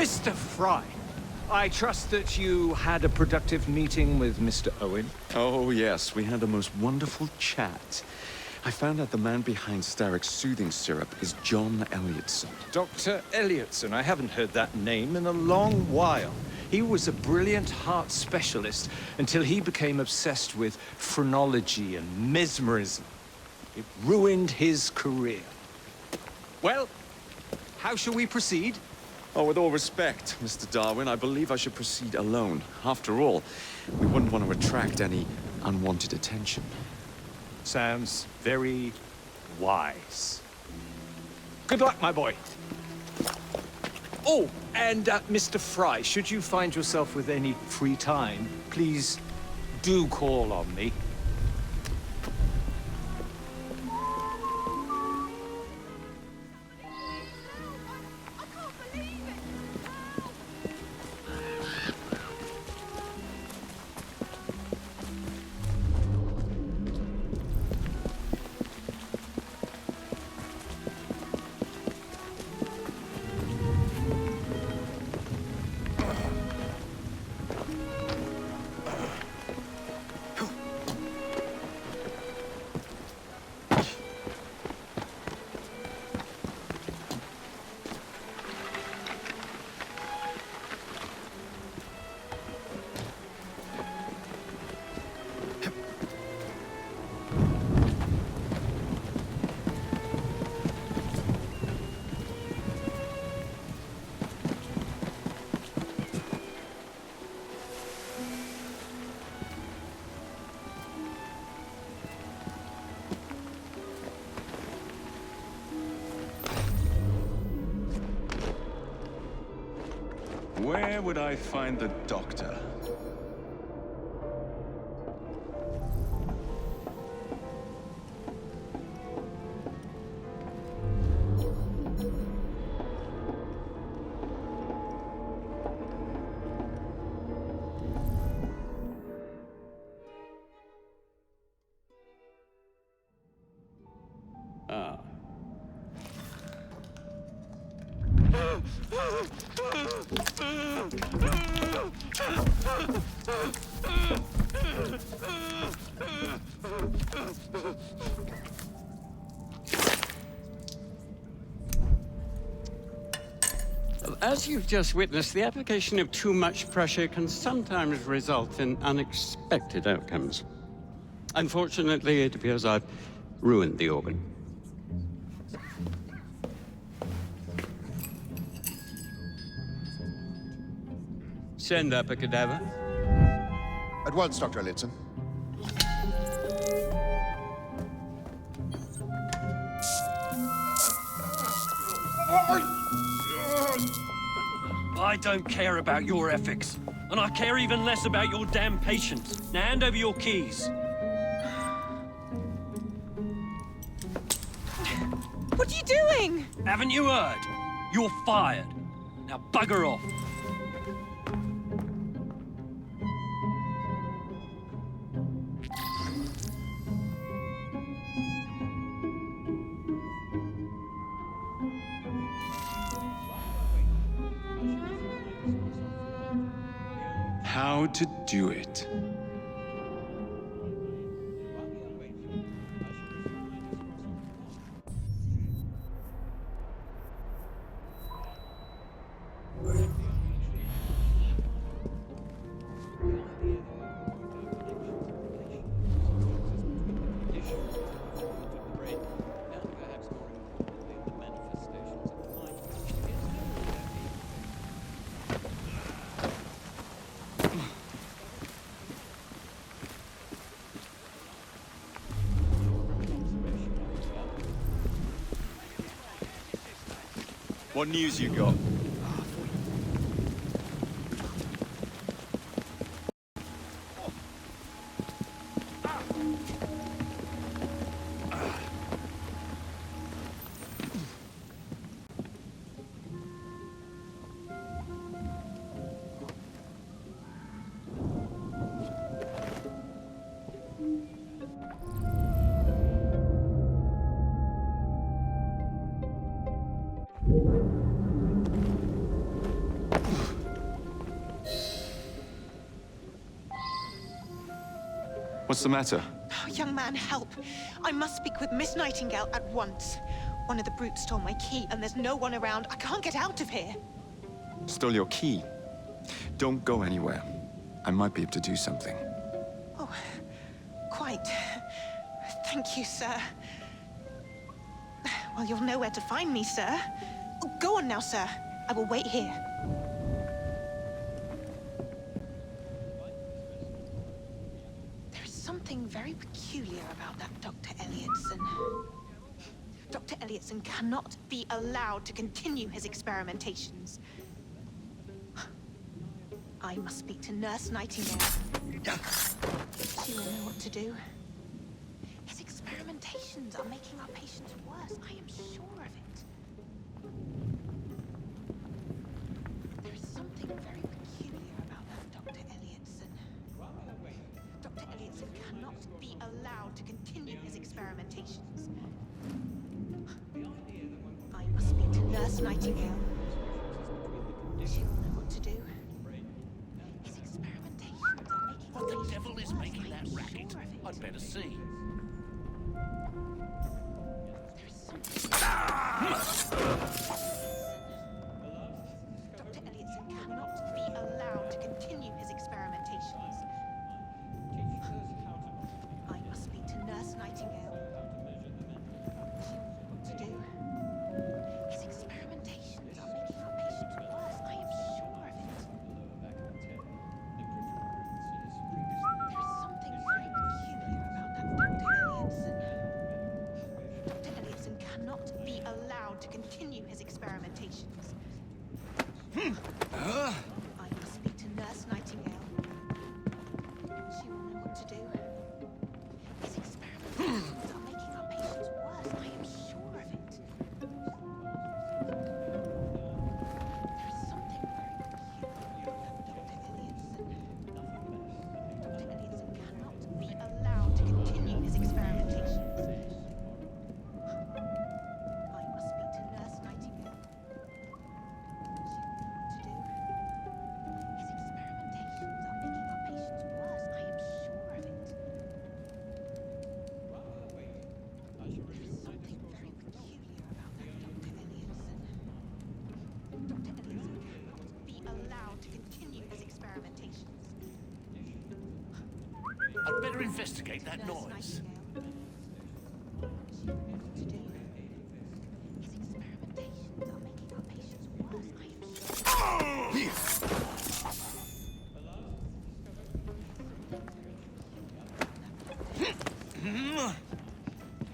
Mr. Fry, I trust that you had a productive meeting with Mr. Owen. Oh, yes, we had the most wonderful chat. I found out the man behind Starrick's soothing syrup is John Elliotson. Dr. Elliotson, I haven't heard that name in a long while. He was a brilliant heart specialist until he became obsessed with phrenology and mesmerism. It ruined his career. Well, how shall we proceed? Oh, with all respect, Mr. Darwin, I believe I should proceed alone. After all, we wouldn't want to attract any unwanted attention. Sounds very wise. Good luck, my boy. Oh, and Mr. Fry, should you find yourself with any free time, please do call on me. Where would I find the doctor? Ah. As you've just witnessed, the application of too much pressure can sometimes result in unexpected outcomes. Unfortunately, it appears I've ruined the organ. Send up a cadaver. At once, Dr. Elliotson. I don't care about your ethics, and I care even less about your damn patients. Now hand over your keys. What are you doing? Haven't you heard? You're fired. Now bugger off. How to do it. What news you got? What's the matter? Oh, young man, help. I must speak with Miss Nightingale at once. One of the brutes stole my key, and there's no one around. I can't get out of here. Stole your key. Don't go anywhere. I might be able to do something. Oh, quite. Thank you, sir. Well, you'll know where to find me, sir. Oh, go on now, sir. I will wait here. There is something very peculiar about that Dr. Elliotson. Dr. Elliotson cannot be allowed to continue his experimentations. I must speak to Nurse Nightingale. She will know what to do. His experimentations are making our patients worse. I am sure of it. There is something very peculiar about that Dr. Elliotson. Dr. Elliotson cannot be allowed to continue his experimentations. I must speak to Nurse Nightingale. She will know what to do. His experimentations are making What the devil is making that racket? I'd better see. There is something. Dr. Elliotson cannot be allowed to continue his experimentations. I must speak to Nurse Nightingale. She will know what to do. His experimentations are making our patients worse. I am sure of it. There is something very peculiar about that Dr. Elliotson. Dr. Elliotson cannot be allowed to continue his experimentations. I must speak to Nurse Nightingale. She will know what to do. His experimentations are making our patients worse. I am sure of it. There is something very peculiar about Dr. Elliotson. Dr. Elliotson cannot be allowed to continue his experimentations. I must speak to Nurse Nightingale. She will know what to do. His experimentations are making our patients worse. I am sure of it. There is something very peculiar about that Dr. Elliotson. Dr. Elliotson cannot be allowed to continue his experimentations. I'd better investigate that Nurse noise. Nightingale. She will know what to do. His experimentations are making our patients worse. I am sure.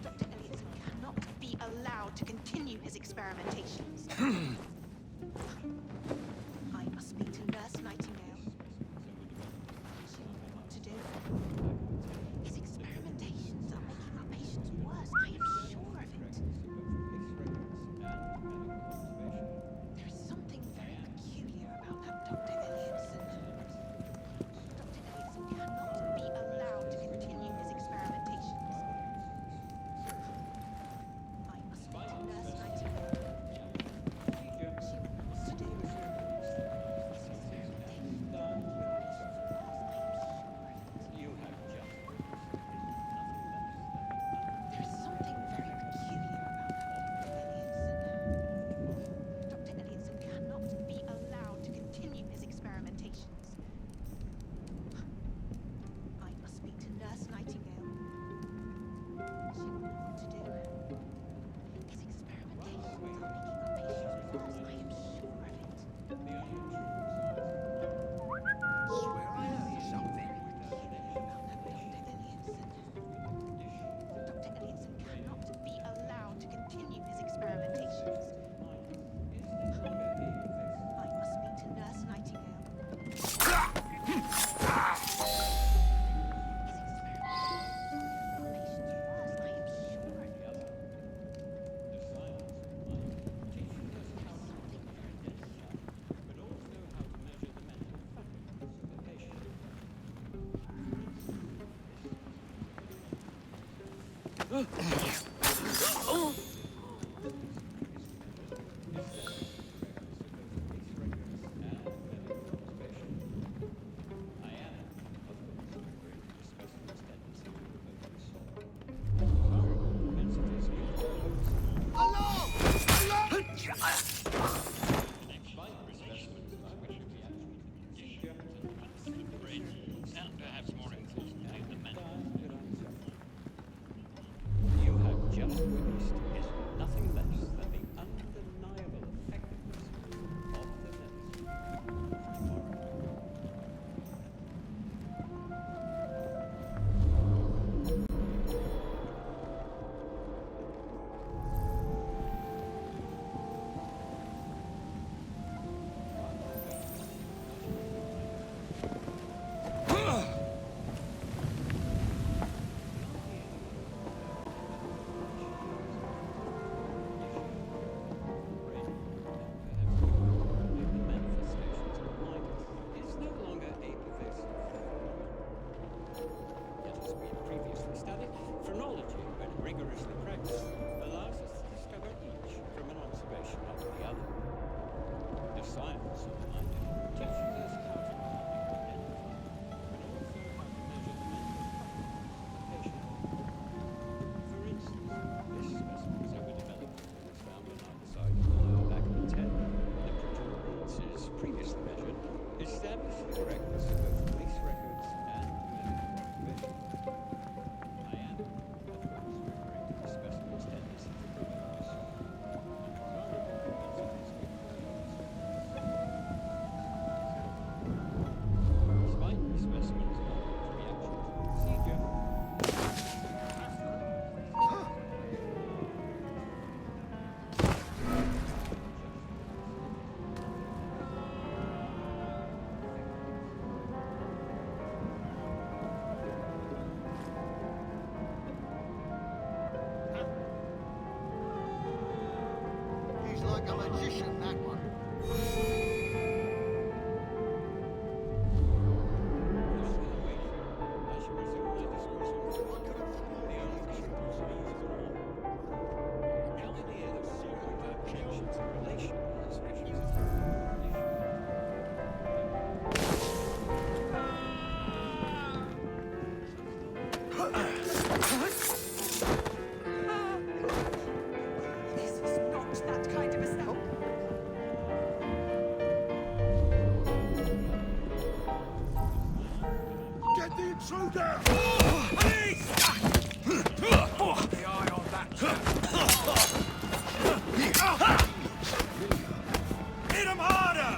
Dr. Elliotson cannot be allowed to continue his experimentations. I must speak to Nurse Nightingale. She will know what to do. His experimentations are making our patients worse. I am sure of it. There is something very peculiar about that Dr. Elliotson. Dr. Elliotson cannot be allowed to continue his experimentations. I must speak to Nurse Nightingale. She will know what to do. His experimentations are making our patients worse. I am sure of it. There is something very peculiar about that Dr. Elliotson. Dr. Elliotson cannot be allowed to continue his experimentations. I must speak to Nurse Nightingale. She will know what to do. His experimentations are making our patients worse. I am sure of it. Swear I heard something. About that Dr. Elliotson. Dr. Elliotson cannot be allowed to continue his experimentations. I must speak to Nurse Nightingale. His experimentations are making our patients worse. I am sure of it. Something very peculiar. You have just witnessed is nothing less than the undeniable effectiveness of the medicine. Is no longer a pervasive yet, as we have previously studied, phrenology, when rigorously practiced, allows us to discover each from an observation of the other. The science of mind teaches us how to identify, but also how to measure the mental patient. For instance, this specimen's overdeveloped was found on either side of the lower back of its head. The protuberances previously measured established the correctness of both police records and medical observation. I am at once referring to the specimen's tendency for progress. Despite the specimen's reaction to the procedure, He's like a magician, that one. I shall resume my discourse on the only principles of ease of law. The idea of serial connections and relations, which is This is not that kind of a cell. Get the intruder! The eye on that chap. Hit him harder!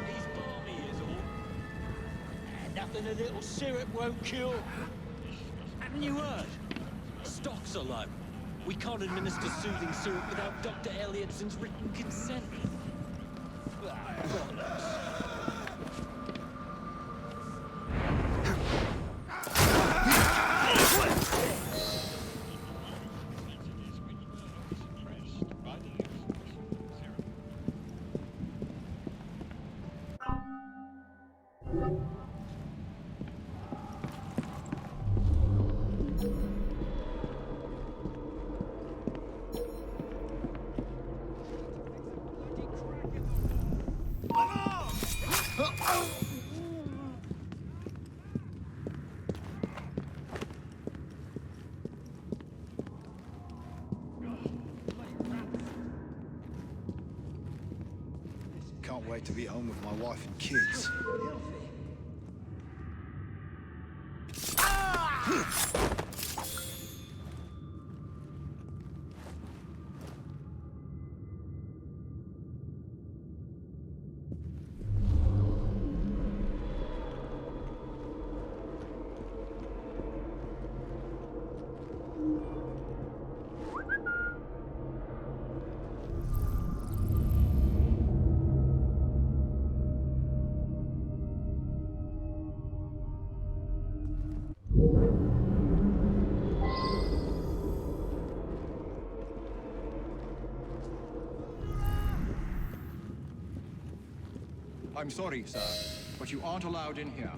He's balmy is all. Nothing a little syrup won't cure. Haven't you heard? Stocks are low. We can't administer soothing syrup without Dr. Elliottson's written consent. Bollocks. Can't wait to be home with my wife and kids. I'm sorry, sir, but you aren't allowed in here.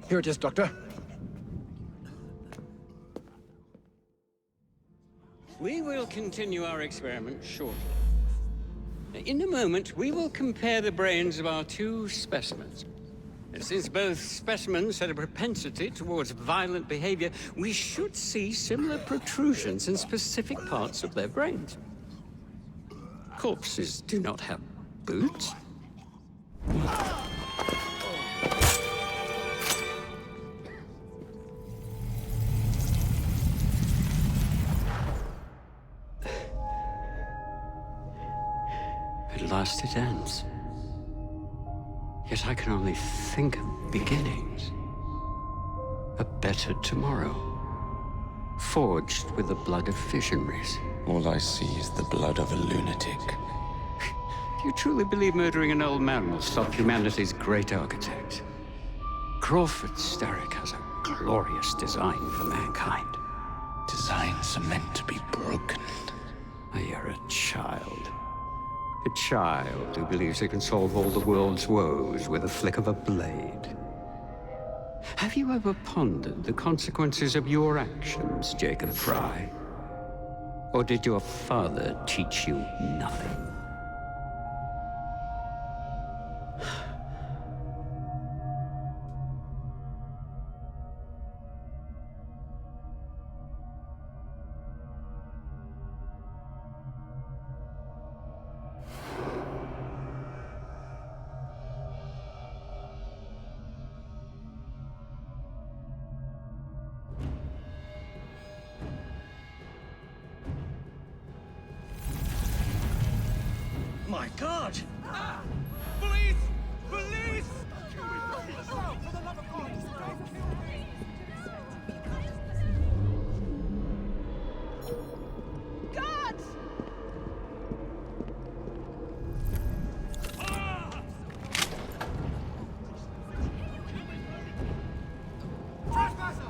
Here it is, Doctor. We will continue our experiment shortly. In a moment, we will compare the brains of our two specimens. Since both specimens had a propensity towards violent behavior, we should see similar protrusions in specific parts of their brains. Corpses do not have boots. At last it ends. Yet I can only think of beginnings. A better tomorrow, forged with the blood of visionaries. All I see is the blood of a lunatic. Do you truly believe murdering an old man will stop humanity's great architect? Crawford Starrick has a glorious design for mankind. Designs are meant to be broken. You're a child. A child who believes he can solve all the world's woes with a flick of a blade. Have you ever pondered the consequences of your actions, Jacob Fry? Or did your father teach you nothing? My God! Police! Police! Guards! Trespasser!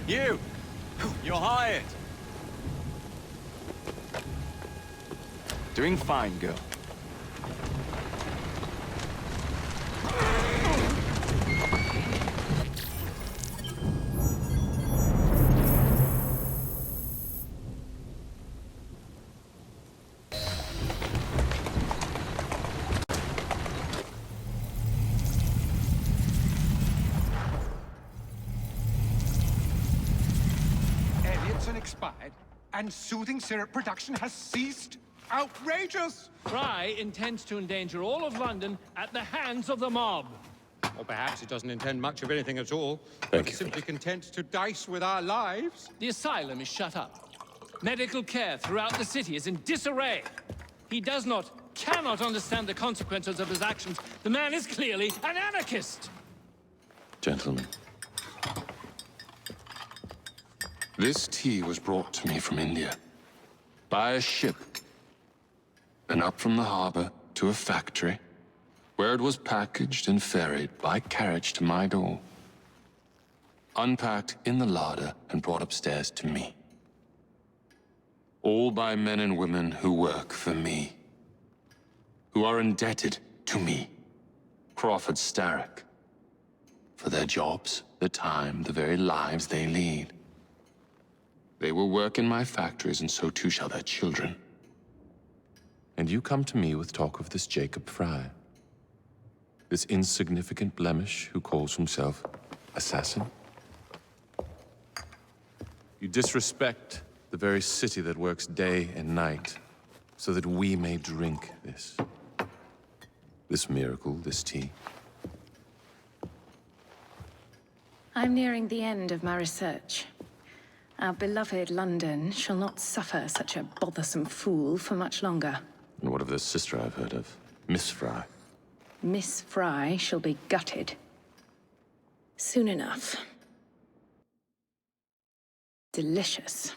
You! You're hired! Doing fine, girl. expired, and soothing syrup production has ceased. Outrageous! Fry intends to endanger all of London at the hands of the mob. Or perhaps it doesn't intend much of anything at all. Thank It's you, simply content to dice with our lives. The asylum is shut up. Medical care throughout the city is in disarray. He cannot understand the consequences of his actions. The man is clearly an anarchist! Gentlemen, this tea was brought to me from India by a ship and up from the harbor to a factory where it was packaged and ferried by carriage to my door, unpacked in the larder and brought upstairs to me. All by men and women who work for me, who are indebted to me, Crawford Starrick, for their jobs, the time, the very lives they lead. They will work in my factories, and so too shall their children. And you come to me with talk of this Jacob Fry, this insignificant blemish who calls himself assassin? You disrespect the very city that works day and night so that we may drink this miracle, this tea. I'm nearing the end of my research. Our beloved London shall not suffer such a bothersome fool for much longer. And what of the sister I've heard of, Miss Fry? Miss Fry shall be gutted. Soon enough. Delicious.